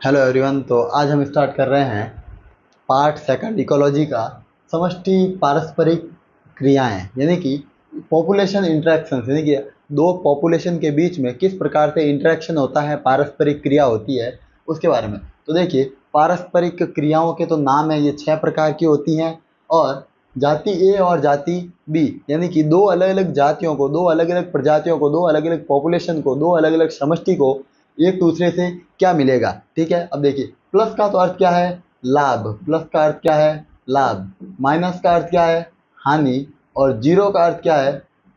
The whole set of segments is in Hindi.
Hello everyone. तो आज हम स्टार्ट कर रहे हैं पार्ट सेकंड इकोलॉजी का, समष्टि पारस्परिक क्रियाएं, यानी कि पॉपुलेशन इंटरेक्शन, यानी कि दो पॉपुलेशन के बीच में किस प्रकार से इंटरेक्शन होता है, पारस्परिक क्रिया होती है, उसके बारे में। तो देखिए, पारस्परिक क्रियाओं के तो नाम है, ये 6 प्रकार की होती हैं। और जाति ए और जाति बी, यानी कि दो अलग अलग जातियों को, दो अलग अलग प्रजातियों को, दो अलग अलग पॉपुलेशन को, दो अलग अलग समष्टि को एक दूसरे से क्या मिलेगा। ठीक है, अब देखिए, प्लस का तो अर्थ क्या है, लाभ। प्लस का अर्थ क्या है, लाभ। माइनस का अर्थ क्या है, हानि। और जीरो का अर्थ क्या है,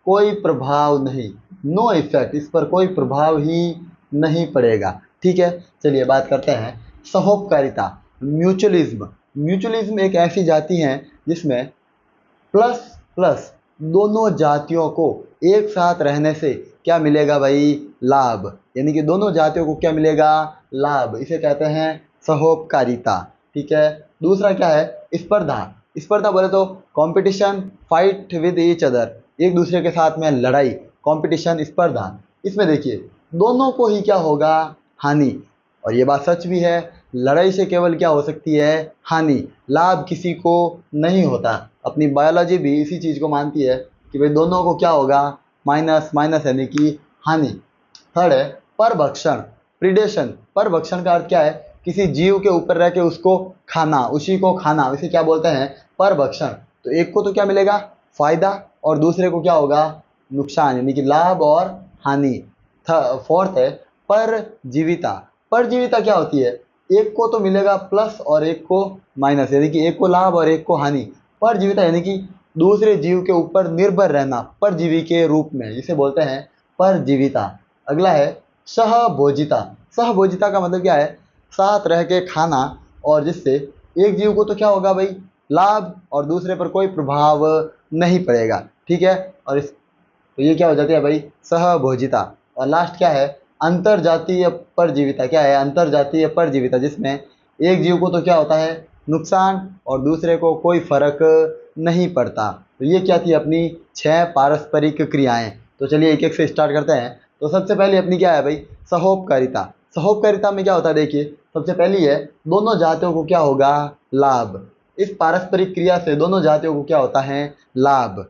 कोई प्रभाव नहीं, नो इफेक्ट, इस पर कोई प्रभाव ही नहीं पड़ेगा। ठीक है, चलिए बात करते हैं सहोपकारिता, म्यूचुअलिज्म। म्यूचुअलिज्म एक ऐसी जाति है जिसमें प्लस प्लस दोनों जातियों को एक साथ रहने से क्या मिलेगा भाई, लाभ। यानी कि दोनों जातियों को क्या मिलेगा, लाभ। इसे कहते हैं सहोपकारिता। ठीक है, दूसरा क्या है, स्पर्धा। स्पर्धा बोले तो competition, fight with each other, एक दूसरे के साथ में लड़ाई, कंपटीशन, स्पर्धा। इसमें देखिए, दोनों को ही क्या होगा, हानि। और ये बात सच भी है, लड़ाई से केवल क्या हो सकती है, हानि, लाभ किसी को नहीं होता। अपनी बायोलॉजी भी इसी चीज़ को मानती है कि भाई दोनों को क्या होगा, माइनस माइनस, यानी कि हानि। थर्ड है परभक्षण, प्रिडेशन। परभक्षण का अर्थ क्या है, किसी जीव के ऊपर रह के उसको खाना, उसी को खाना, इसे क्या बोलते हैं, परभक्षण। तो एक को तो क्या मिलेगा, फायदा, और दूसरे को क्या होगा, नुकसान, यानी कि लाभ और हानि। फोर्थ है परजीविता। परजीविता क्या होती है, एक को तो मिलेगा प्लस और एक को माइनस, यानी कि एक को लाभ और एक को हानि। परजीविता यानी कि दूसरे जीव के ऊपर निर्भर रहना, परजीवी के रूप में, इसे बोलते हैं परजीविता। अगला है सहभोजिता। सहभोजिता का मतलब क्या है, साथ रह के खाना, और जिससे एक जीव को तो क्या होगा भाई, लाभ, और दूसरे पर कोई प्रभाव नहीं पड़ेगा। ठीक है, और इस तो ये क्या हो जाती है भाई, सहभोजिता। और लास्ट क्या है, अंतरजातीय परजीविता। क्या है, अंतरजातीय परजीविता, जिसमें एक जीव को तो क्या होता है, नुकसान, और दूसरे को कोई फर्क नहीं पड़ता। तो ये क्या थी अपनी 6 पारस्परिक क्रियाएं। तो चलिए एक एक से स्टार्ट करते हैं। तो सबसे पहले अपनी क्या है भाई, सहोपकारिता। सहोपकारिता में क्या होता है, देखिए सबसे पहली है, दोनों जातियों को क्या होगा, लाभ। इस पारस्परिक क्रिया से दोनों जातियों को क्या होता है, लाभ।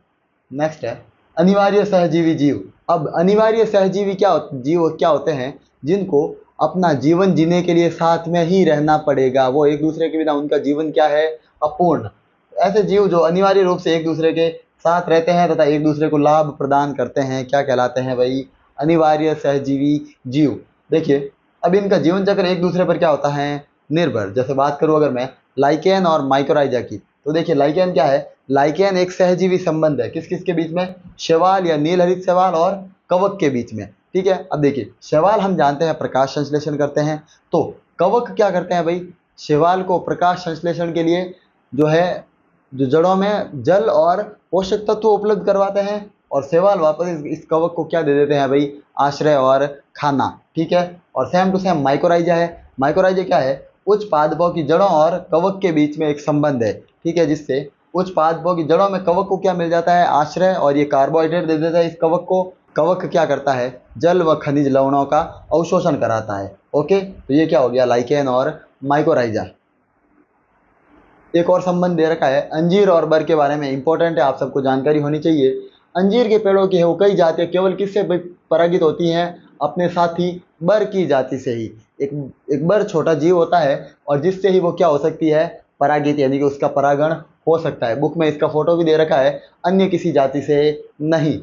नेक्स्ट है अनिवार्य सहजीवी जीव। अब अनिवार्य सहजीवी जीव क्या होते हैं, जिनको अपना जीवन जीने के लिए साथ में ही रहना पड़ेगा, वो एक दूसरे के बिना उनका जीवन क्या है, अपूर्ण। ऐसे जीव जो अनिवार्य रूप से एक दूसरे के साथ रहते हैं तथा एक दूसरे को लाभ प्रदान करते हैं, क्या कहलाते हैं भाई, अनिवार्य सहजीवी जीव। देखिए, अब इनका जीवन चक्र एक दूसरे पर क्या होता है, निर्भर। जैसे बात करूं अगर मैं लाइकेन और माइक्रोराइजा की, तो देखिए लाइकेन क्या है, लाइकेन एक सहजीवी संबंध है, किस किस के बीच में, शैवाल या नीलहरित शैवाल और कवक के बीच में। ठीक है, अब देखिए शैवाल हम जानते हैं प्रकाश संश्लेषण करते हैं, तो कवक क्या करते हैं भाई, शैवाल को प्रकाश संश्लेषण के लिए जो है, जो जड़ों में जल और पोषक तत्व उपलब्ध करवाते हैं, और शैवाल वापस इस कवक को क्या दे देते हैं भाई, आश्रय और खाना। ठीक है, और सेम टू सेम माइक्रोराइजा है। माइक्रोराइजा क्या है, उच्च पादपों की जड़ों और कवक के बीच में एक संबंध है। ठीक है, जिससे उच्च पादपों की जड़ों में कवक को क्या मिल जाता है, आश्रय, और ये कार्बोहाइड्रेट दे देता है इस कवक को। कवक क्या करता है, जल व खनिज लवणों का अवशोषण कराता है। ओके, तो ये क्या हो गया, लाइकेन और माइक्रोराइजा। एक और संबंध दे रखा है अंजीर और बर के बारे में, इंपॉर्टेंट है, आप सबको जानकारी होनी चाहिए। अंजीर के पेड़ों की वो कई जातियां केवल किससे परागित होती हैं, अपने साथी बर की जाति से ही। एक एक बर छोटा जीव होता है, और जिससे ही वो क्या हो सकती है, परागित, यानी कि उसका परागण हो सकता है। बुक में इसका फोटो भी दे रखा है, अन्य किसी जाति से नहीं।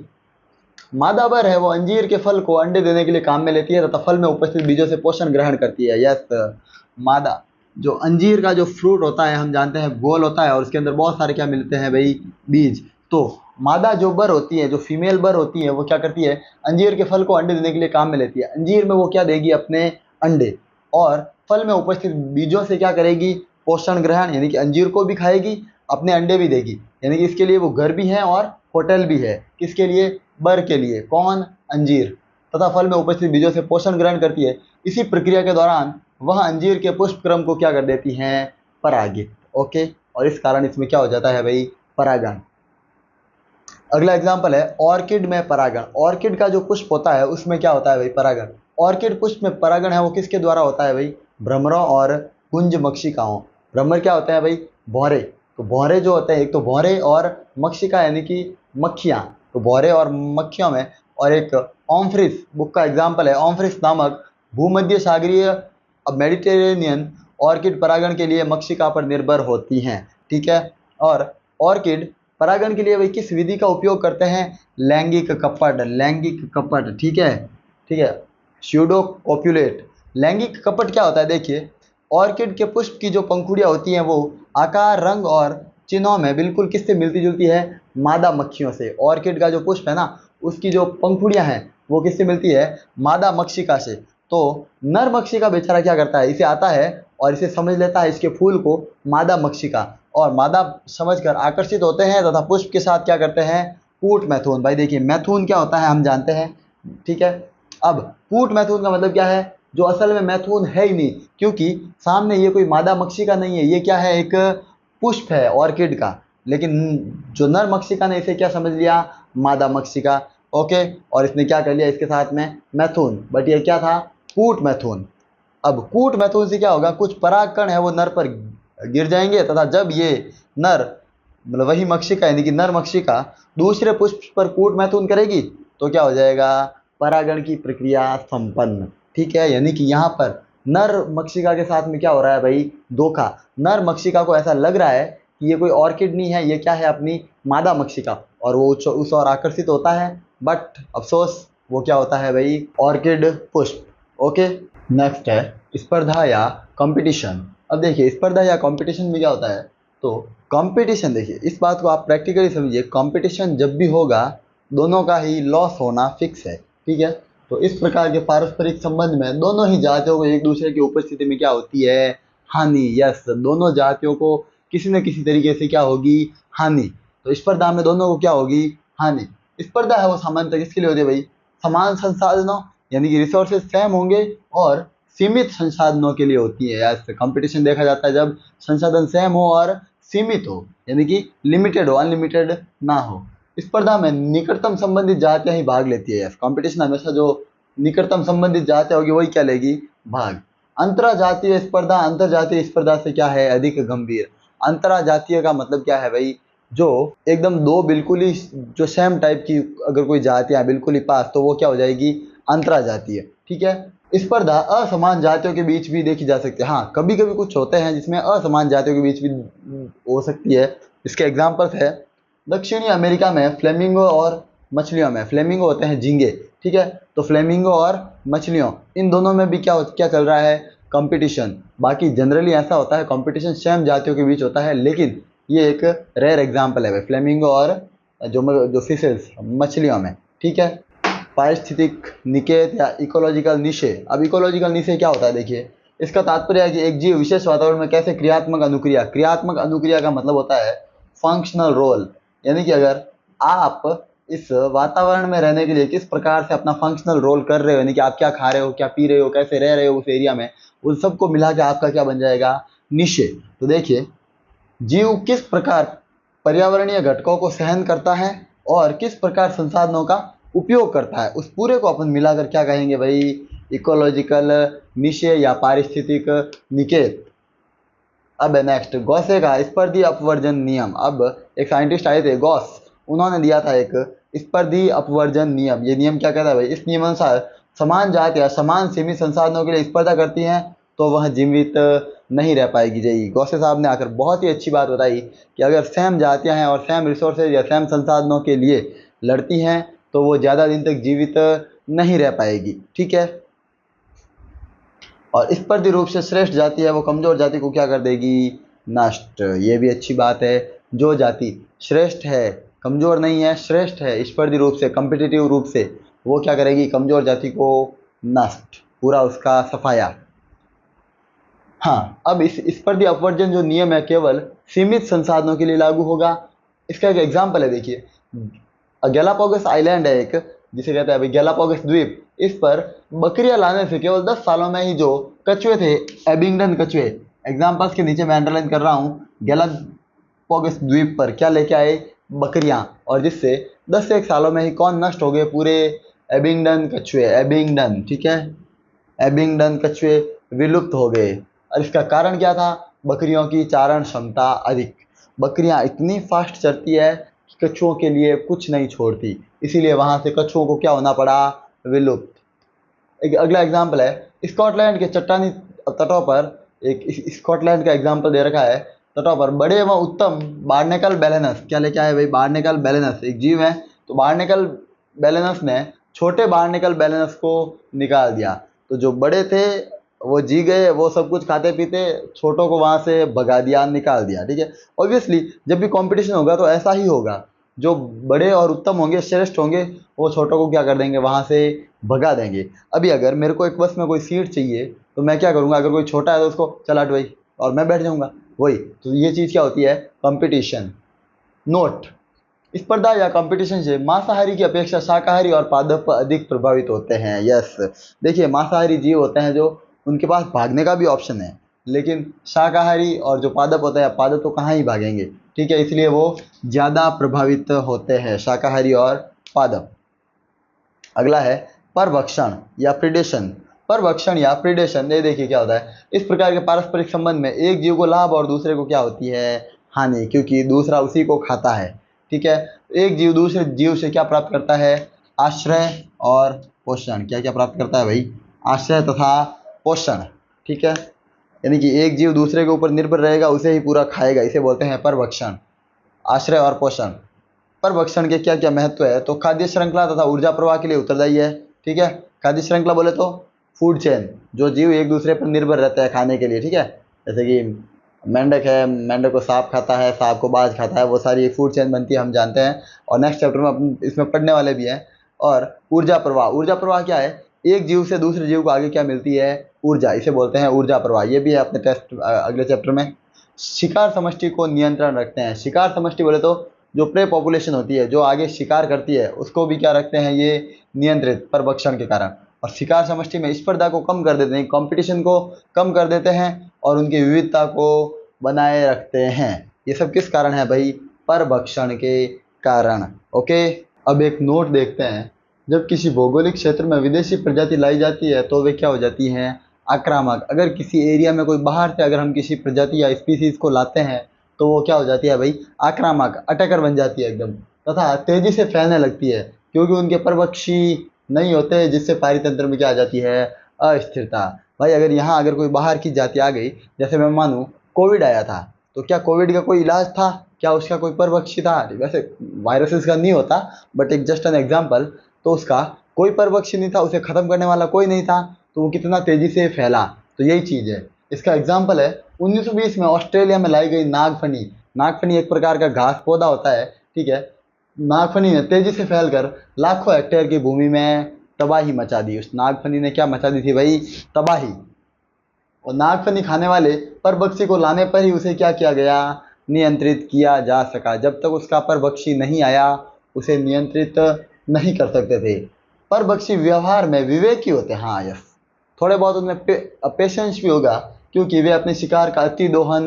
मादा बर है, वो अंजीर के फल को अंडे देने के लिए काम में लेती है तथा फल में उपस्थित बीजों से पोषण ग्रहण करती है। यस, मादा। जो अंजीर का जो फ्रूट होता है हम जानते हैं गोल होता है, और उसके अंदर बहुत सारे क्या मिलते हैं भाई, बीज। तो मादा जो बर होती है, जो फीमेल बर होती है, वो क्या करती है, अंजीर के फल को अंडे देने के लिए काम में लेती है। अंजीर में वो क्या देगी, अपने अंडे, और फल में उपस्थित बीजों से क्या करेगी, पोषण ग्रहण, यानी कि अंजीर को भी खाएगी, अपने अंडे भी देगी। यानी कि इसके लिए वो घर भी है और होटल भी है, किसके लिए, बर के लिए। कौन, अंजीर। तथा फल में उपस्थित बीजों से पोषण ग्रहण करती है। इसी प्रक्रिया के दौरान वह अंजीर के पुष्प क्रम को क्या कर देती हैं, परागित। ओके, और इस कारण इसमें क्या हो जाता है भाई, परागण। अगला एग्जाम्पल है ऑर्किड में परागण। ऑर्किड का जो पुष्प होता है उसमें क्या होता है भाई, परागण। ऑर्किड पुष्प में परागण है वो किसके द्वारा होता है भाई, भ्रमरों और कुंज मक्षिकाओं। भ्रमर क्या होते हैं भाई? भौरे। तो भौरे जो होते हैं, एक तो भौरे और मक्षिका यानी कि मक्खियाँ, तो भौरे और मक्खियों में, और एक ओम्फ्रिस बुक का एग्जाम्पल है। ओम्फ्रिस नामक भूमध्य सागरीय अब मेडिटेरेनियन ऑर्किड परागण के लिए मक्षिका पर निर्भर होती हैं। ठीक है। और ऑर्किड परागण के लिए वे किस विधि का उपयोग करते हैं? लैंगिक कपट। लैंगिक कपट, ठीक है, ठीक है, स्यूडो कॉप्युलेट। लैंगिक कपट क्या होता है? देखिए, ऑर्किड के पुष्प की जो पंखुड़ियाँ होती हैं वो आकार, रंग और चिन्हों में बिल्कुल किससे मिलती जुलती है? मादा मक्खियों से। ऑर्किड का जो पुष्प है ना, उसकी जो पंखुड़ियाँ हैं वो किससे मिलती है? मादा मक्षिका से। तो नर मक्षिका बेचारा क्या करता है? इसे आता है और इसे समझ लेता है, इसके फूल को, मादा मक्षिका, और मादा समझकर आकर्षित होते हैं तथा पुष्प के साथ क्या करते हैं? कूट मैथुन। भाई देखिए, मैथुन क्या होता है हम जानते हैं, ठीक है। अब कूट मैथुन का मतलब क्या है? जो असल में मैथुन है ही नहीं, क्योंकि सामने ये कोई मादा मक्षिका नहीं है, ये क्या है? एक पुष्प है ऑर्किड का। लेकिन जो नर मक्षिका ने इसे क्या समझ लिया? मादा मक्षिका। ओके, और इसने क्या कर लिया इसके साथ में? मैथुन। बट ये क्या था? कूट मैथुन। अब कूट मैथुन से क्या होगा? कुछ परागकण है वो नर पर गिर जाएंगे तथा जब ये नर, मतलब वही मक्षिका यानी कि नर मक्षिका दूसरे पुष्प पर कूट मैथुन करेगी तो क्या हो जाएगा? परागण की प्रक्रिया संपन्न। ठीक है, यानी कि यहाँ पर नर मक्षिका के साथ में क्या हो रहा है भाई? धोखा। नर मक्षिका को ऐसा लग रहा है कि ये कोई ऑर्किड नहीं है, ये क्या है? अपनी मादा मक्षिका, और वो उस और आकर्षित होता है। बट अफसोस, वो क्या होता है भाई? ऑर्किड पुष्प। ओके। नेक्स्ट है स्पर्धा या कंपटीशन। अब देखिए, स्पर्धा या कंपटीशन में क्या होता है? तो कंपटीशन, देखिए इस बात को आप प्रैक्टिकली समझिए, कंपटीशन जब भी होगा दोनों का ही लॉस होना फिक्स है। ठीक है। तो इस प्रकार के पारस्परिक संबंध में दोनों ही जातियों को एक दूसरे की उपस्थिति में क्या होती है? हानि। यस, दोनों जातियों को किसी न किसी तरीके से क्या होगी? हानि। तो स्पर्धा में दोनों को क्या होगी? हानि। स्पर्धा है वो सामान्यतः किसके लिए होती है भाई? समान संसाधनों यानी कि रिसोर्सेज सेम होंगे और सीमित संसाधनों के लिए होती है। यस, कंपटीशन देखा जाता है जब संसाधन सेम हो और सीमित हो, यानी कि लिमिटेड हो, अनलिमिटेड ना हो। स्पर्धा में निकटतम संबंधित जातियां ही भाग लेती है। यस, कंपटीशन हमेशा जो निकटतम संबंधित जातियां होगी वही क्या लेगी? भाग। अंतरजातीय स्पर्धा अंतरजातीय स्पर्धा से क्या है? अधिक गंभीर। अंतरजातीय का मतलब क्या है भाई? जो एकदम दो बिल्कुल ही जो सेम टाइप की अगर कोई जातियां बिल्कुल ही पास, तो वो क्या हो जाएगी? अंतरजातीय। ठीक है। स्पर्धा असमान जातियों के बीच भी देखी जा सकती है। हाँ, कभी कभी कुछ होते हैं जिसमें असमान जातियों के बीच भी हो सकती है। इसके एग्जाम्पल्स है दक्षिणी अमेरिका में फ्लेमिंगो और मछलियों में। फ्लेमिंगो होते हैं झींगे, ठीक है। तो फ्लेमिंगो और मछलियों, इन दोनों में भी क्या क्या चल रहा है? कंपटीशन। बाकी जनरली ऐसा होता है कंपटीशन सेम जातियों के बीच होता है, लेकिन ये एक रेयर एग्जाम्पल है भाई, फ्लेमिंगो और जो फिशेस मछलियों में। ठीक है। पारिस्थितिक निकेत या इकोलॉजिकल निशे। अब इकोलॉजिकल निशे क्या होता है? देखिए, इसका तात्पर्य है कि एक जीव विशेष वातावरण में कैसे क्रियात्मक अनुक्रिया, क्रियात्मक अनुक्रिया का मतलब होता है फंक्शनल रोल, यानी कि अगर आप इस वातावरण में रहने के लिए किस प्रकार से अपना फंक्शनल रोल कर रहे हो, यानी कि आप क्या खा रहे हो, क्या पी रहे हो, कैसे रह रहे हो उस एरिया में, उन सबको मिला के आपका क्या बन जाएगा? निशे। तो देखिए, जीव किस प्रकार पर्यावरणीय घटकों को सहन करता है और किस प्रकार संसाधनों का उपयोग करता है, उस पूरे को अपन मिलाकर क्या कहेंगे भाई? इकोलॉजिकल निशे या पारिस्थितिक निकेत। अब है नेक्स्ट गॉसे का स्पर्धी अपवर्जन नियम। अब एक साइंटिस्ट आए थे गॉस, उन्होंने दिया था एक स्पर्धी अपवर्जन नियम। ये नियम क्या कहता है भाई? इस नियम अनुसार समान जाति या समान सीमित संसाधनों के लिए स्पर्धा करती हैं तो वह जीवित नहीं रह पाएगी। जी, गौसे साहब ने आकर बहुत ही अच्छी बात बताई कि अगर सेम जातियां हैं और सेम रिसोर्सेज या सेम संसाधनों के लिए लड़ती हैं तो वो ज़्यादा दिन तक जीवित नहीं रह पाएगी। ठीक है। और स्पर्धी रूप से श्रेष्ठ जाति है वो कमजोर जाति को क्या कर देगी? नष्ट। ये भी अच्छी बात है। जो जाति श्रेष्ठ है, कमजोर नहीं है, श्रेष्ठ है स्पर्धी रूप से, कम्पिटिटिव रूप से, वो क्या करेगी? कमजोर जाति को नष्ट, पूरा उसका सफाया। हाँ, अब इस स्पर्धी अपवर्जन जो नियम है केवल सीमित संसाधनों के लिए लागू होगा। इसका एक एग्जाम्पल है, देखिए गैलापागोस आइलैंड है एक, जिसे कहते हैं अभी गैलापागोस द्वीप। इस पर बकरियां लाने से केवल 10 सालों में ही जो कछुए थे, एबिंगडन कछुए, एग्जाम्पल्स के नीचे मैं अंडरलाइन कर रहा हूँ, गैलापागोस द्वीप पर क्या लेके आए? बकरियां, और जिससे 10 से 1 सालों में ही कौन नष्ट हो गए? पूरे एबिंगडन कछुए। एबिंगडन, ठीक है, एबिंगडन कछुए विलुप्त हो गए। और इसका कारण क्या था? बकरियों की चारण क्षमता अधिक। बकरियां इतनी फास्ट चरती है कि कछुओं के लिए कुछ नहीं छोड़ती, इसीलिए वहां से कछुओं को क्या होना पड़ा? विलुप्त। एक अगला एग्जाम्पल है, स्कॉटलैंड के चट्टानी तटों पर, एक स्कॉटलैंड का एग्जाम्पल दे रखा है, तटों पर बड़े व उत्तम बार्नेकल बैलेनस, क्या लेके आए भाई? बार्नेकल बैलेनस एक जीव है, तो बार्नेकल बैलेनस ने छोटे बार्नेकल बैलेनस को निकाल दिया। तो जो बड़े थे वो जी गए, वो सब कुछ खाते पीते, छोटों को वहां से भगा दिया, निकाल दिया। ठीक है, ऑब्वियसली जब भी कंपटीशन होगा तो ऐसा ही होगा, जो बड़े और उत्तम होंगे, श्रेष्ठ होंगे, वो छोटों को क्या कर देंगे? वहां से भगा देंगे। अभी अगर मेरे को एक बस में कोई सीट चाहिए तो मैं क्या करूंगा? अगर कोई छोटा है तो उसको चल हट भाई, और मैं बैठ जाऊंगा। वही तो ये चीज क्या होती है? कंपटीशन। नोट, स्पर्धा या कंपटीशन से मांसाहारी की अपेक्षा शाकाहारी और पादप अधिक प्रभावित होते हैं। यस, देखिए मांसाहारी जीव होते हैं जो, उनके पास भागने का भी ऑप्शन है, लेकिन शाकाहारी और जो पादप होते हैं, पादप तो कहाँ ही भागेंगे। ठीक है, इसलिए वो ज़्यादा प्रभावित होते हैं, शाकाहारी और पादप। अगला है परभक्षण या प्रिडेशन। परभक्षण या प्रिडेशन, ये देखिए क्या होता है। इस प्रकार के पारस्परिक संबंध में एक जीव को लाभ और दूसरे को क्या होती है? हानि, क्योंकि दूसरा उसी को खाता है। ठीक है, एक जीव दूसरे जीव से क्या प्राप्त करता है? आश्रय और पोषण। क्या क्या प्राप्त करता है भाई? आश्रय तथा पोषण। ठीक है, यानी कि एक जीव दूसरे के ऊपर निर्भर रहेगा, उसे ही पूरा खाएगा, इसे बोलते हैं परभक्षण। आश्रय और पोषण। परभक्षण के क्या क्या महत्व है? तो खाद्य श्रृंखला तथा ऊर्जा प्रवाह के लिए उत्तरदायी है। ठीक है, खाद्य श्रृंखला बोले तो फूड चेन, जो जीव एक दूसरे पर निर्भर रहते हैं खाने के लिए। ठीक है, जैसे कि मेंढक है, मेंढक को सांप खाता है, सांप को बाज खाता है, वो सारी एक फूड चेन बनती है, हम जानते हैं, और नेक्स्ट चैप्टर में अपन इसमें पढ़ने वाले भी हैं। और ऊर्जा प्रवाह, ऊर्जा प्रवाह क्या है? एक जीव से दूसरे जीव को आगे क्या मिलती है? ऊर्जा, इसे बोलते हैं ऊर्जा प्रवाह। ये भी है अपने टेस्ट अगले चैप्टर में। शिकार समष्टि को नियंत्रण रखते हैं। शिकार समष्टि बोले तो जो प्रे पॉपुलेशन होती है, जो आगे शिकार करती है, उसको भी क्या रखते हैं? ये नियंत्रित, परभक्षण के कारण। और शिकार समष्टि में स्पर्धा को कम कर देते हैं, कंपटीशन को कम कर देते हैं, और उनकी विविधता को बनाए रखते हैं। ये सब किस कारण है भाई? परभक्षण के कारण। ओके, अब एक नोट देखते हैं। जब किसी भौगोलिक क्षेत्र में विदेशी प्रजाति लाई जाती है तो वे क्या हो जाती हैं? आक्रामक। अगर किसी एरिया में कोई बाहर से अगर हम किसी प्रजाति या स्पीसीज को लाते हैं तो वो क्या हो जाती है भाई? आक्रामक, अटैकर बन जाती है एकदम, तथा तेजी से फैलने लगती है, क्योंकि उनके परभक्षी नहीं होते, जिससे पारितंत्र में क्या आ जाती है? अस्थिरता। भाई अगर यहाँ अगर कोई बाहर की जाति आ गई, जैसे मैं मानूँ कोविड आया था, तो क्या कोविड का कोई इलाज था? क्या उसका कोई परभक्षी था? वैसे वायरसेस का नहीं होता, बट एक जस्ट एन एग्जाम्पल। तो उसका कोई परभक्षी नहीं था, उसे खत्म करने वाला कोई नहीं था, तो वो कितना तेजी से फैला। तो यही चीज़ है। इसका एग्जाम्पल है 1920 में ऑस्ट्रेलिया में लाई गई नागफनी। नागफनी एक प्रकार का घास पौधा होता है। ठीक है, नागफनी ने तेजी से फैलकर लाखों हेक्टेयर की भूमि में तबाही मचा दी। उस नागफनी ने क्या मचा दी थी भाई? तबाही। और नागफनी खाने वाले परभक्षी को लाने पर ही उसे क्या किया गया? नियंत्रित किया जा सका। जब तक उसका परभक्षी नहीं आया, उसे नियंत्रित नहीं कर सकते थे। परभक्षी व्यवहार में विवेकी होते हैं। हाँ यस, थोड़े बहुत उनमें पेशेंस भी होगा, क्योंकि वे अपने शिकार का अति दोहन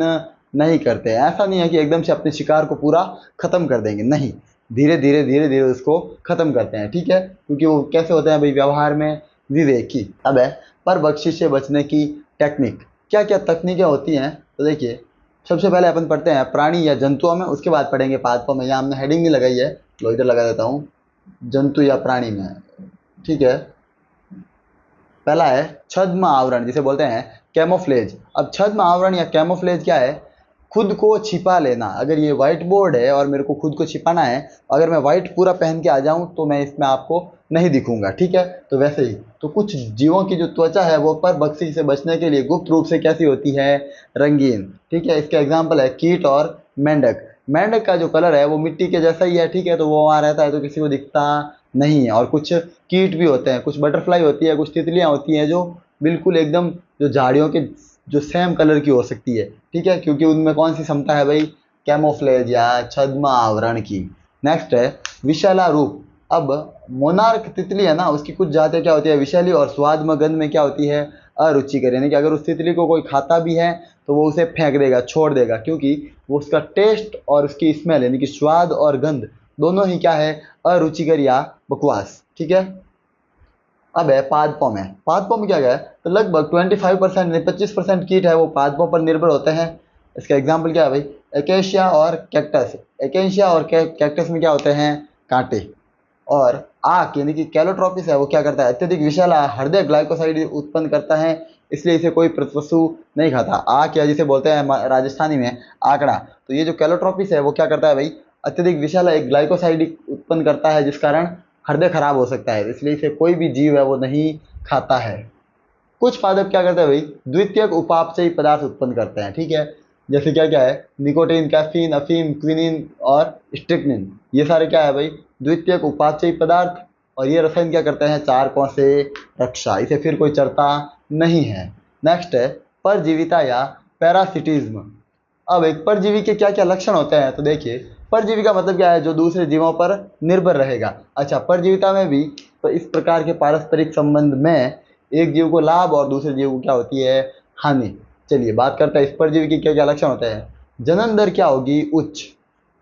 नहीं करते। ऐसा नहीं है कि एकदम से अपने शिकार को पूरा खत्म कर देंगे, नहीं, धीरे धीरे उसको खत्म करते हैं। ठीक है, क्योंकि वो कैसे होते हैं भाई? व्यवहार में विवेकी। अब है परभक्षी से बचने की टेक्निक। क्या क्या तकनीकें होती हैं? तो देखिए, सबसे पहले अपन पढ़ते हैं प्राणी या जंतुओं में, उसके बाद पढ़ेंगे पादपों में। यहाँ हमने हेडिंग नहीं लगाई है, तो इधर लगा देता हूँ, जंतु या प्राणी में। ठीक है, पहला है छद्म आवरण, जिसे बोलते हैं कैमोफ्लेज। अब छद्म आवरण या कैमोफ्लेज क्या है? खुद को छिपा लेना। अगर ये व्हाइट बोर्ड है और मेरे को खुद को छिपाना है, अगर मैं व्हाइट पूरा पहन के आ जाऊं तो मैं इसमें आपको नहीं दिखूंगा। ठीक है, तो वैसे ही तो कुछ जीवों की जो त्वचा है वो परभक्षी से बचने के लिए गुप्त रूप से कैसी होती है? रंगीन। ठीक है, इसका एग्जाम्पल है कीट और मेंढक। मेंढक का जो कलर है वो मिट्टी के जैसा ही है। ठीक है, तो वो वहाँ रहता है तो किसी को दिखता नहीं है। और कुछ कीट भी होते हैं, कुछ बटरफ्लाई होती है, कुछ तितलियाँ होती हैं जो बिल्कुल एकदम जो झाड़ियों के जो सेम कलर की हो सकती है। ठीक है, क्योंकि उनमें कौन सी क्षमता है भाई? कैमोफ्लेज या छद्म आवरण की। नेक्स्ट है विषैला रूप। अब मोनार्क तितली है ना, उसकी कुछ जातियाँ क्या होती है? विषैली, और स्वाद में गंध में क्या होती है? अरुचिकर। यानी कि अगर उस तितली को कोई खाता भी है तो वो उसे फेंक देगा, छोड़ देगा, क्योंकि वो उसका टेस्ट और उसकी स्मेल यानी कि स्वाद और गंध दोनों ही क्या है? अरुचिकर या बकवास। ठीक है, अब है पादपों में। पादपों में क्या है? तो लगभग 25% नहीं 25% कीट है वो पादपों पर निर्भर होते हैं। इसका एग्जाम्पल क्या है भाई, एकेशिया और कैक्टस। एकेशिया और कैक्टस में क्या होते हैं, कांटे। और आक यानी कि कैलोट्रोपिस है वो क्या करता है, अत्यधिक विशाल हृदय ग्लाइकोसाइड उत्पन्न करता है, इसलिए इसे कोई पशु नहीं खाता। आक या जिसे बोलते हैं राजस्थानी में आंकड़ा। तो ये जो कैलोट्रोपिस है वो क्या करता है भाई, अत्यधिक विशाल एक ग्लाइकोसाइड उत्पन्न करता है, जिस कारण हृदय खराब हो सकता है, इसलिए इसे कोई भी जीव है वो नहीं खाता है। कुछ पादप क्या करते हैं भाई, द्वितीयक उपापचयी पदार्थ उत्पन्न करते हैं, ठीक है। जैसे क्या क्या है, निकोटीन, कैफीन, अफीम, क्विनिन और स्ट्रिक्निन, ये सारे क्या है भाई, द्वितीयक उपापचयी पदार्थ। और ये रसायन क्या करते हैं, चारकों से रक्षा, इसे फिर कोई चरता नहीं है। नेक्स्ट है परजीविता या पैरासिटिज्म। अब एक परजीवी के क्या क्या लक्षण होते हैं, तो देखिए परजीवी का मतलब क्या है, जो दूसरे जीवों पर निर्भर रहेगा। अच्छा, परजीविता में भी तो इस प्रकार के पारस्परिक संबंध में एक जीव को लाभ और दूसरे जीव को क्या होती है, हानि। चलिए बात करते हैं इस परजीवी के क्या क्या लक्षण होते हैं। जनन दर क्या होगी, उच्च।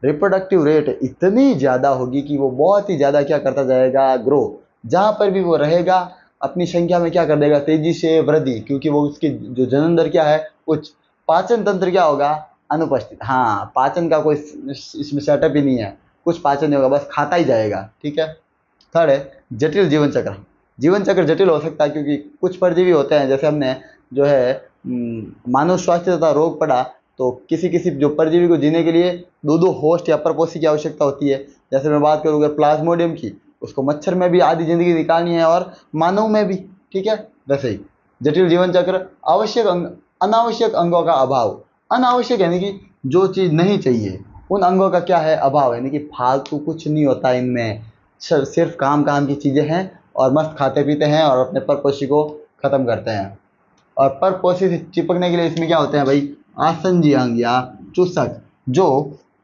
रिप्रोडक्टिव रेट इतनी ज़्यादा होगी कि वो बहुत ही ज़्यादा क्या करता जाएगा, ग्रो। जहाँ पर भी वो रहेगा अपनी संख्या में क्या कर देगा, तेजी से वृद्धि, क्योंकि वो उसकी जो जनन दर क्या है, उच्च। पाचन तंत्र क्या होगा, अनुपस्थित। हाँ, पाचन का कोई इसमें सेटअप ही नहीं है, कुछ पाचन नहीं होगा, बस खाता ही जाएगा, ठीक है। थर्ड है जटिल जीवन चक्र। जीवन चक्र जटिल हो सकता है क्योंकि कुछ परजीवी होते हैं, जैसे हमने जो है मानव स्वास्थ्य तथा रोग पढ़ा, तो किसी किसी जो परजीवी को जीने के लिए दो होस्ट या परपोषी की आवश्यकता होती है। जैसे मैं बात करूँ अगर प्लाज्मोडियम की, उसको मच्छर में भी आधी जिंदगी निकालनी है और मानव में भी, ठीक है। वैसे ही जटिल जीवन चक्र, आवश्यक अनावश्यक अंगों का अभाव। अनावश्यक यानी कि जो चीज़ नहीं चाहिए, उन अंगों का क्या है, अभाव, यानी कि फालतू कुछ नहीं होता इनमें, सिर्फ काम काम की चीज़ें हैं और मस्त खाते पीते हैं और अपने परपोषी को ख़त्म करते हैं। और परपोषी से चिपकने के लिए इसमें क्या होते हैं भाई, आसंजी अंग या चूसक, जो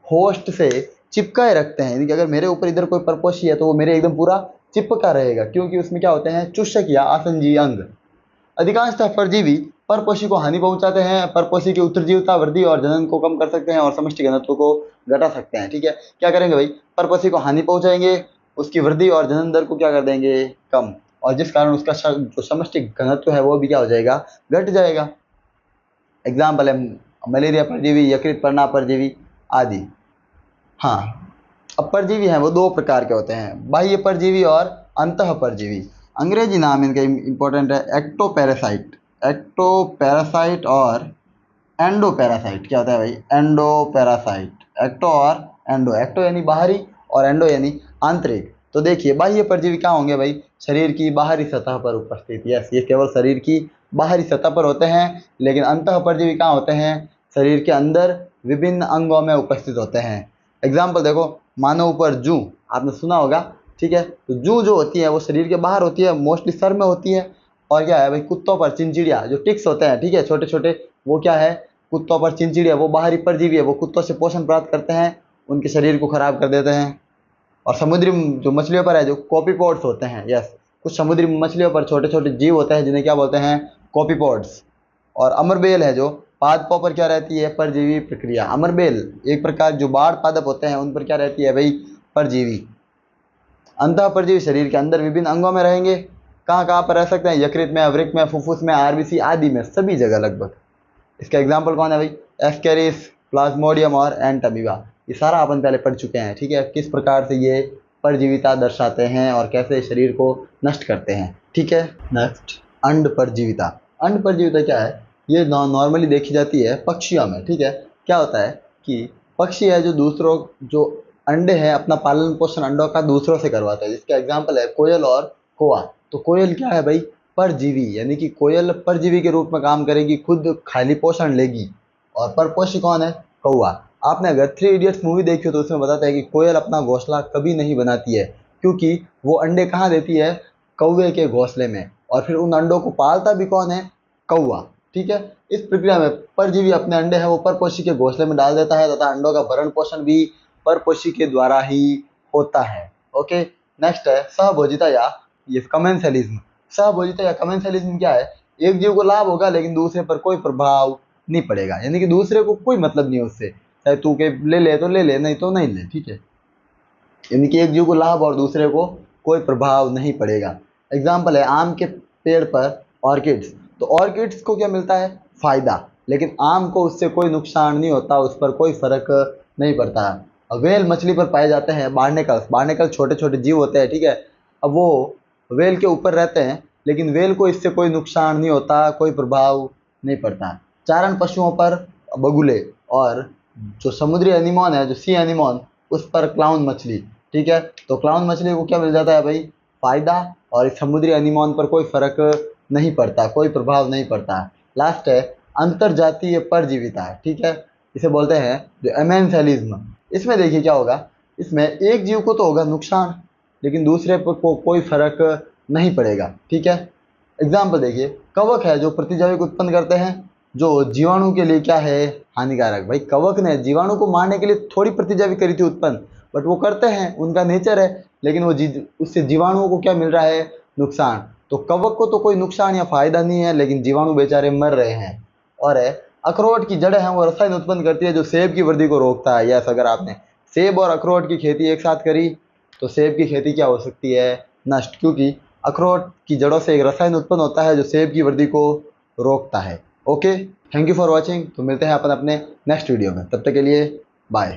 होस्ट से चिपकाए रखते हैं। यानी कि अगर मेरे ऊपर इधर कोई परपोषी है तो वो मेरे एकदम पूरा चिपका रहेगा, क्योंकि उसमें क्या होते हैं, चूषक या आसंजी अंग। अधिकांशतः परजीवी परपोषी को हानि पहुंचाते हैं। परपोषी की उत्तरजीविता, वृद्धि और जनन को कम कर सकते हैं और समष्टि घनत्व को घटा सकते हैं, ठीक है। क्या करेंगे भाई, परपोषी को हानि पहुंचाएंगे, उसकी वृद्धि और जनन दर को क्या कर देंगे, कम, और जिस कारण उसका जो समष्टि घनत्व है वो भी क्या हो जाएगा, घट जाएगा। एग्जाम्पल है मलेरिया परजीवी, यकृत पन्ना परजीवी आदि। हाँ, अब परजीवी हैं वो दो प्रकार के होते हैं, बाह्य परजीवी और अंतः परजीवी। अंग्रेजी नाम इनका इंपॉर्टेंट है, एक्टोपैरासाइट। एक्टोपैरासाइट और एंडोपैरासाइट। क्या होता है भाई, एंडोपैरासाइट। एक्टो और एंडो, एक्टो यानी बाहरी और एंडो यानी आंतरिक। तो देखिए बाह्य परजीवी क्या होंगे भाई, शरीर की बाहरी सतह पर उपस्थित। यस, ये केवल शरीर की बाहरी सतह पर होते हैं। लेकिन अंतः परजीवी कहाँ होते हैं, शरीर के अंदर विभिन्न अंगों में उपस्थित होते हैं। एग्जाम्पल देखो, मानव पर जूं आपने सुना होगा, ठीक है। तो जूं जो होती है वो शरीर के बाहर होती है, मोस्टली सर में होती है। और क्या है भाई, कुत्तों पर चिंचिड़िया जो टिक्स होते हैं, ठीक है, छोटे छोटे, वो क्या है, कुत्तों पर चिंचिड़िया, वो बाहरी परजीवी है, वो कुत्तों से पोषण प्राप्त करते हैं, उनके शरीर को खराब कर देते हैं। और समुद्री जो मछलियों पर है, जो कॉपीपोड्स होते हैं, यस, कुछ समुद्री मछलियों पर छोटे छोटे जीव होते हैं जिन्हें क्या बोलते हैं, कॉपीपोड्स। और अमरबेल है जो पादपों पर क्या रहती है, परजीवी प्रक्रिया। अमरबेल एक प्रकार जो बाढ़ पादप होते हैं उन पर क्या रहती है भाई, परजीवी। अंतः परजीवी शरीर के अंदर विभिन्न अंगों में रहेंगे। कहाँ कहाँ पर रह सकते हैं, यकृत में, वृक्क में, फुफ्फुस में, आरबीसी आदि में, सभी जगह लगभग। इसका एग्जाम्पल कौन है भाई, एस्केरिस, प्लाज्मोडियम और एंटमीबा। ये सारा अपन पहले पढ़ चुके हैं, ठीक है, किस प्रकार से ये परजीविता दर्शाते हैं और कैसे शरीर को नष्ट करते हैं, ठीक है। नेक्स्ट, अंड परजीविता। अंड परजीविता क्या है, ये नॉर्मली देखी जाती है पक्षियों में, ठीक है। क्या होता है कि पक्षी है जो दूसरों, जो अंडे हैं अपना पालन पोषण अंडों का दूसरों से करवाता है, जिसका एग्जाम्पल है कोयल और कोआ। तो कोयल क्या है भाई, परजीवी, यानी कि कोयल परजीवी के रूप में काम करेगी, खुद खाली पोषण लेगी। और परपोषी कौन है, कौआ। आपने अगर 3 इडियट्स मूवी देखी हो तो उसमें बताता है कि कोयल अपना घोंसला कभी नहीं बनाती है, क्योंकि वो अंडे कहाँ देती है, कौवे के घोंसले में, और फिर उन अंडों को पालता भी कौन है, कौआ, ठीक है। इस प्रक्रिया में परजीवी अपने अंडे हैं वो परपोषी के घोंसले में डाल देता है तथा अंडों का भरण पोषण भी परपोषी के द्वारा ही होता है। ओके, नेक्स्ट है सहभोजिता या ये कमेंसलिज्म। सहभोजिता या कमेंसलिज्म क्या है, एक जीव को लाभ होगा लेकिन दूसरे पर कोई प्रभाव नहीं पड़ेगा, यानी कि दूसरे को कोई मतलब नहीं है उससे, चाहे तू के ले ले तो ले ले, नहीं तो नहीं ले, ठीक है। यानी कि एक जीव को लाभ और दूसरे को कोई प्रभाव नहीं पड़ेगा। एग्जाम्पल है आम के पेड़ पर ऑर्किड्स। तो ऑर्किड्स को क्या मिलता है, फ़ायदा, लेकिन आम को उससे कोई नुकसान नहीं होता, उस पर कोई फ़र्क नहीं पड़ता। अब व्हेल मछली पर पाए जाते हैं बार्नेकल्स। बार्नेकल छोटे छोटे जीव होते हैं, ठीक है। अब वो व्हेल के ऊपर रहते हैं, लेकिन व्हेल को इससे कोई नुकसान नहीं होता, कोई प्रभाव नहीं पड़ता। चारण पशुओं पर बगुले, और जो समुद्री एनिमोन है, जो सी एनिमोन, उस पर क्लाउन मछली, ठीक है। तो क्लाउन मछली को क्या मिल जाता है भाई, फ़ायदा, और इस समुद्री एनिमोन पर कोई फ़र्क नहीं पड़ता, कोई प्रभाव नहीं पड़ता। लास्ट है अंतरजातीय परजीविता, ठीक है। इसे बोलते हैं जो एमेंथेलिज्म। इसमें देखिए क्या होगा, इसमें एक जीव को तो होगा नुकसान, लेकिन दूसरे पर कोई फर्क नहीं पड़ेगा, ठीक है। एग्जाम्पल देखिए, कवक है जो प्रतिजैविक उत्पन्न करते हैं, जो जीवाणु के लिए क्या है, हानिकारक। भाई कवक ने जीवाणु को मारने के लिए थोड़ी प्रतिजैविक करी थी उत्पन्न, बट वो करते हैं, उनका नेचर है, लेकिन वो उससे जीवाणुओं को क्या मिल रहा है, नुकसान। तो कवक को तो कोई नुकसान या फायदा नहीं है, लेकिन जीवाणु बेचारे मर रहे हैं। और है अखरोट की जड़ें हैं, वो रसायन उत्पन्न करती है जो सेब की वृद्धि को रोकता है। यस, अगर आपने सेब और अखरोट की खेती एक साथ करी तो सेब की खेती क्या हो सकती है, नष्ट, क्योंकि अखरोट की जड़ों से एक रसायन उत्पन्न होता है जो सेब की वृद्धि को रोकता है। Okay, thank you for watching. तो मिलते हैं अपन अपने नेक्स्ट वीडियो में, तब तक के लिए बाय।